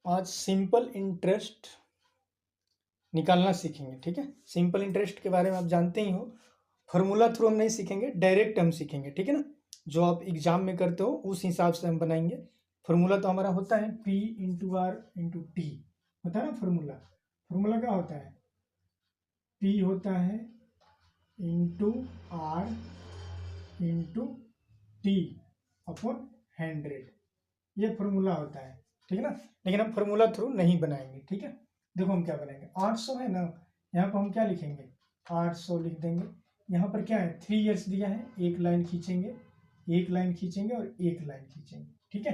आज simple interest निकालना सीखेंगे। ठीक है, सिंपल इंटरेस्ट के बारे में आप जानते ही हो। फॉर्मूला थ्रू हम नहीं सीखेंगे, डायरेक्ट हम सीखेंगे। ठीक है ना, जो आप एग्जाम में करते हो उस हिसाब से हम बनाएंगे। फॉर्मूला तो हमारा होता है P into R into T, होता है ना फॉर्मूला। फॉर्मूला क्या होता है? P होता है into R into T upon 100, ये फॉर्मूला होता है। ठीक है ना, लेकिन हम फॉर्मूला थ्रू नहीं बनाएंगे। ठीक है, देखो हम क्या बनाएंगे। 800 है ना, यहाँ पर हम क्या लिखेंगे? 800 लिख देंगे। यहाँ पर क्या है? 3 ईयर्स दिया है, एक लाइन खींचेंगे, एक लाइन खींचेंगे और एक लाइन खींचेंगे। ठीक है,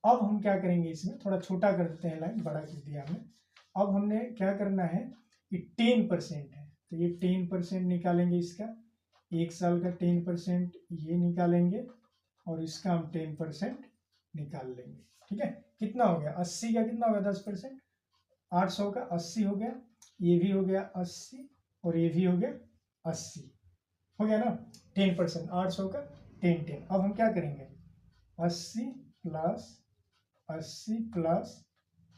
अब हम क्या करेंगे, इसमें थोड़ा छोटा कर देते हैं, लाइन बड़ा कर दिया हमने। अब हमने क्या करना है कि 10% है, तो ये 10% निकालेंगे इसका, एक साल का 10% ये निकालेंगे और इसका हम 10% निकाल लेंगे। ठीक है, कितना हो गया? 80 का कितना हो गया? 10%। 800 का 80 हो गया, ये भी हो गया 80 और ये भी हो गया 80, हो गया ना। 10%, 800 का 10। अब हम क्या करेंगे? 80 प्लस 80 प्लस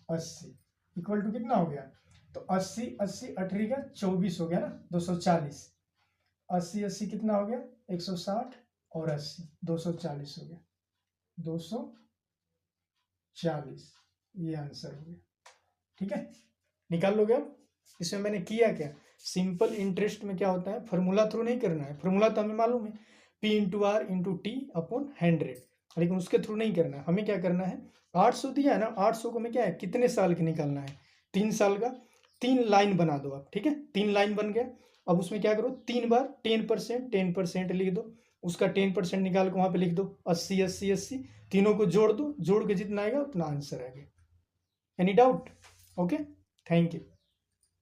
80 इक्वल टू कितना हो गया? तो 80 80 18 का 24 हो गया ना, 240। 80 80 कितना हो गया? 160 और 80 240 हो गया, 240, ये आंसर हो गया। ठीक है, निकाल लोगे। अब इसमें मैंने किया क्या? सिंपल इंटरेस्ट में क्या होता है, फॉर्मूला थ्रू नहीं करना है। फॉर्मूला तो हमें मालूम है, P into R into T upon 100, लेकिन उसके थ्रू नहीं करना है। हमें क्या करना है? 800 दिया है ना, 800 को हमें क्या है, कितने साल के निकालना है? 3 साल का। 3 लाइन बना दो आप। ठीक है, 3 लाइन बन गया। अब उसमें क्या करो, 3 बार 10%, 10% लिख दो, उसका 10% निकाल के वहां पे लिख दो 80 80 80, तीनों को जोड़ दो, जोड़ के जितना आएगा उतना आंसर आएगा। Any doubt? Okay, thank you.